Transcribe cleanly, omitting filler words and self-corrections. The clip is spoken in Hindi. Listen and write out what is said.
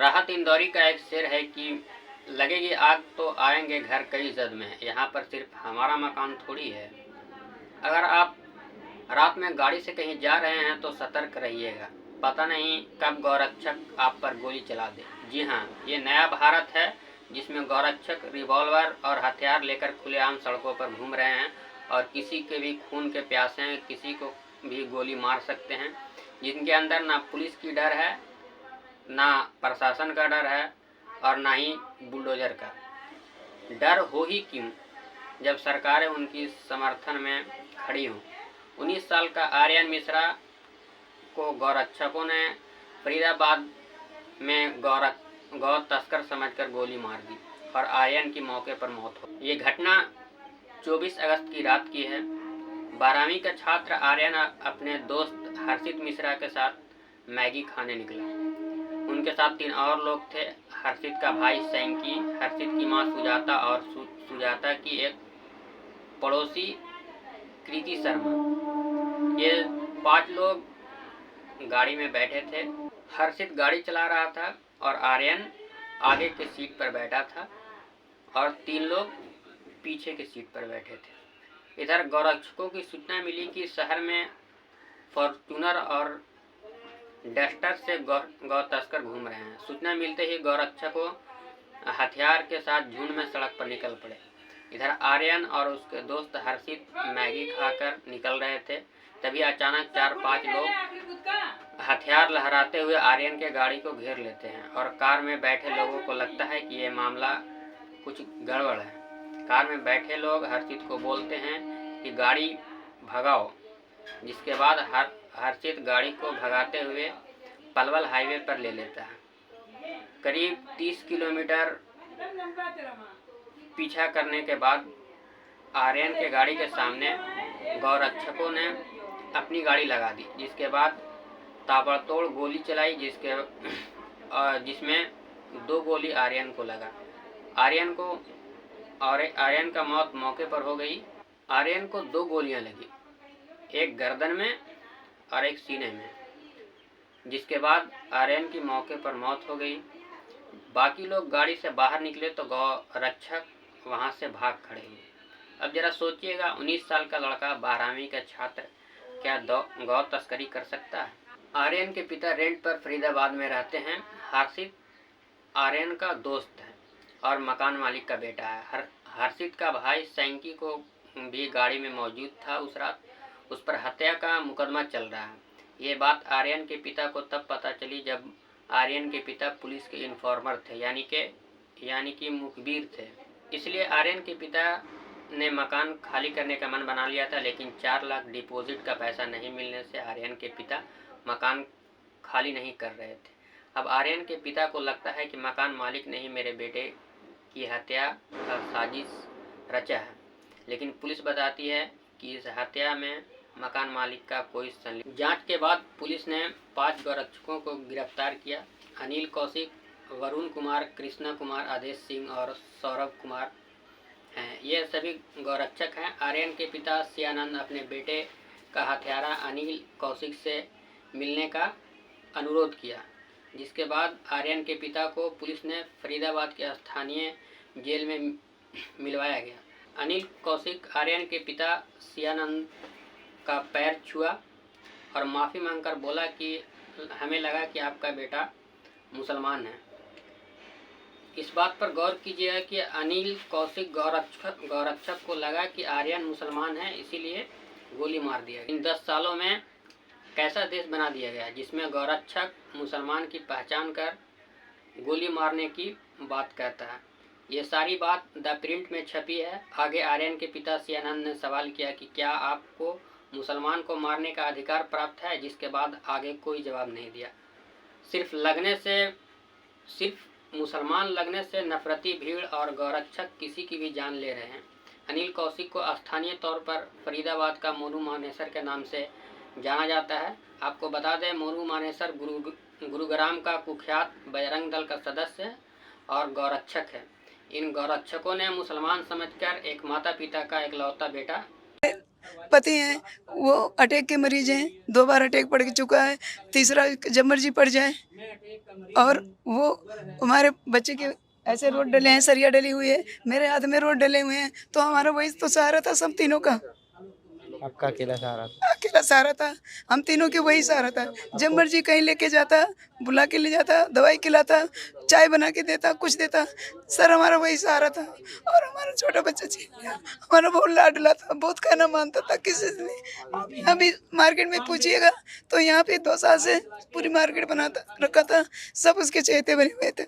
राहत इंदौरी का एक शेर है कि लगेगी आग तो आएंगे घर कई जद में, यहाँ पर सिर्फ हमारा मकान थोड़ी है। अगर आप रात में गाड़ी से कहीं जा रहे हैं तो सतर्क रहिएगा, पता नहीं कब गौरक्षक आप पर गोली चला दे। जी हाँ, ये नया भारत है जिसमें गौरक्षक रिवॉल्वर और हथियार लेकर खुलेआम सड़कों पर घूम रहे हैं और किसी के भी खून के प्यासे हैं, किसी को भी गोली मार सकते हैं। जिनके अंदर ना पुलिस की डर है, ना प्रशासन का डर है और ना ही बुलडोजर का डर। हो ही क्यों जब सरकारें उनकी समर्थन में खड़ी हों। 19 साल का आर्यन मिश्रा को गौरक्षकों ने फरीदाबाद में गौ तस्कर समझकर गोली मार दी और आर्यन की मौके पर मौत हो। ये घटना 24 अगस्त की रात की है। 12वीं का छात्र आर्यन अपने दोस्त हर्षित मिश्रा के साथ मैगी खाने निकला। उनके साथ 3 और लोग थे, हर्षित का भाई सैंकी, हर्षित की मां सुजाता और सुजाता की एक पड़ोसी कृति शर्मा। ये 5 लोग गाड़ी में बैठे थे। हर्षित गाड़ी चला रहा था और आर्यन आगे के सीट पर बैठा था और 3 लोग पीछे के सीट पर बैठे थे। इधर गौरक्षकों की सूचना मिली कि शहर में फॉर्च्यूनर और डस्टर से गौ तस्कर घूम रहे हैं। सूचना मिलते ही गौरक्षकों हथियार के साथ झुंड में सड़क पर निकल पड़े। इधर आर्यन और उसके दोस्त हर्षित मैगी खाकर निकल रहे थे। तभी अचानक 4-5 लोग हथियार लहराते हुए आर्यन के गाड़ी को घेर लेते हैं और कार में बैठे लोगों को लगता है कि ये मामला कुछ गड़बड़ है। कार में बैठे लोग हर्षित को बोलते हैं कि गाड़ी भगाओ, जिसके बाद हर्षित गाड़ी को भगाते हुए पलवल हाईवे पर ले लेता है। करीब 30 किलोमीटर पीछा करने के बाद आर्यन के गाड़ी के सामने गौरक्षकों ने अपनी गाड़ी लगा दी, जिसके बाद ताबड़तोड़ गोली चलाई, जिसमें 2 गोली आर्यन को लगा। आर्यन का मौत मौके पर हो गई। आर्यन को 2 गोलियां लगी, एक गर्दन में और एक सीने में, जिसके बाद आर्यन की मौके पर मौत हो गई। बाकी लोग गाड़ी से बाहर निकले तो गौरक्षक वहां से भाग खड़े हुए। अब जरा सोचिएगा, 19 साल का लड़का 12वीं का छात्र क्या गौ तस्करी कर सकता है? आर्यन के पिता रेंट पर फरीदाबाद में रहते हैं। हर्षित आर्यन का दोस्त है और मकान मालिक का बेटा है। हर्षित का भाई सैंकी को भी गाड़ी में मौजूद था उस रात। उस पर हत्या का मुकदमा चल रहा है। ये बात आर्यन के पिता को तब पता चली जब आर्यन के पिता पुलिस के इन्फॉर्मर थे, यानी कि मुखबिर थे। इसलिए आर्यन के पिता ने मकान खाली करने का मन बना लिया था, लेकिन 4 लाख डिपॉजिट का पैसा नहीं मिलने से आर्यन के पिता मकान खाली नहीं कर रहे थे। अब आर्यन के पिता को लगता है कि मकान मालिक ने ही मेरे बेटे की हत्या का साजिश रचा है, लेकिन पुलिस बताती है कि इस हत्या में मकान मालिक का कोई संलिप्त। जांच के बाद पुलिस ने 5 गौरक्षकों को गिरफ्तार किया। अनिल कौशिक, वरुण कुमार, कृष्णा कुमार, आदेश सिंह और सौरभ कुमार हैं। ये सभी गौरक्षक हैं। आर्यन के पिता सियानंद अपने बेटे का हत्यारा अनिल कौशिक से मिलने का अनुरोध किया, जिसके बाद आर्यन के पिता को पुलिस ने फरीदाबाद के स्थानीय जेल में मिलवाया गया। अनिल कौशिक आर्यन के पिता सियानंद का पैर छुआ और माफ़ी मांगकर बोला कि हमें लगा कि आपका बेटा मुसलमान है। इस बात पर गौर कीजिएगा कि अनिल कौशिक गौरक्षक को लगा कि आर्यन मुसलमान है, इसीलिए गोली मार दिया। इन 10 सालों में कैसा देश बना दिया गया जिसमें गौरक्षक मुसलमान की पहचान कर गोली मारने की बात कहता है। ये सारी बात द प्रिंट में छपी है। आगे आर्यन के पिता सियानंद ने सवाल किया कि क्या आपको मुसलमान को मारने का अधिकार प्राप्त है, जिसके बाद आगे कोई जवाब नहीं दिया। सिर्फ मुसलमान लगने से नफरती भीड़ और गौरक्षक किसी की भी जान ले रहे हैं। अनिल कौशिक को स्थानीय तौर पर फरीदाबाद का मोनू मानेसर के नाम से जाना जाता है। आपको बता दें, मोनू मानेसर गुरुग्राम का कुख्यात बजरंग दल का सदस्य है और गौरक्षक है। इन गौरक्षकों ने मुसलमान समझकर एक माता पिता का इकलौता बेटा पति हैं वो अटैक के मरीज हैं, 2 बार अटैक पड़ चुका है, तीसरा जब मर्जी पड़ जाए। और वो हमारे बच्चे के ऐसे रोड डले हैं, सरिया डली हुई है, मेरे हाथ में रोड डले हुए हैं, तो हमारा वही तो सहारा था सब तीनों का। आपका अकेला सहारा था? अकेला सहारा था, हम तीनों के वही सहारा था। जब मर्जी कहीं लेके जाता, बुला के ले जाता, दवाई खिलाता, चाय बना के देता, कुछ देता, सर हमारा वही सहारा था। और हमारा छोटा बच्चा छीन लिया, हमारा बहुत लाडला था, बहुत कहना मानता था किसी से नहीं। अभी मार्केट में पूछिएगा तो यहाँ पे 2 साल से पूरी मार्केट बनाता रखा था, सब उसके चहेते बने हुए थे।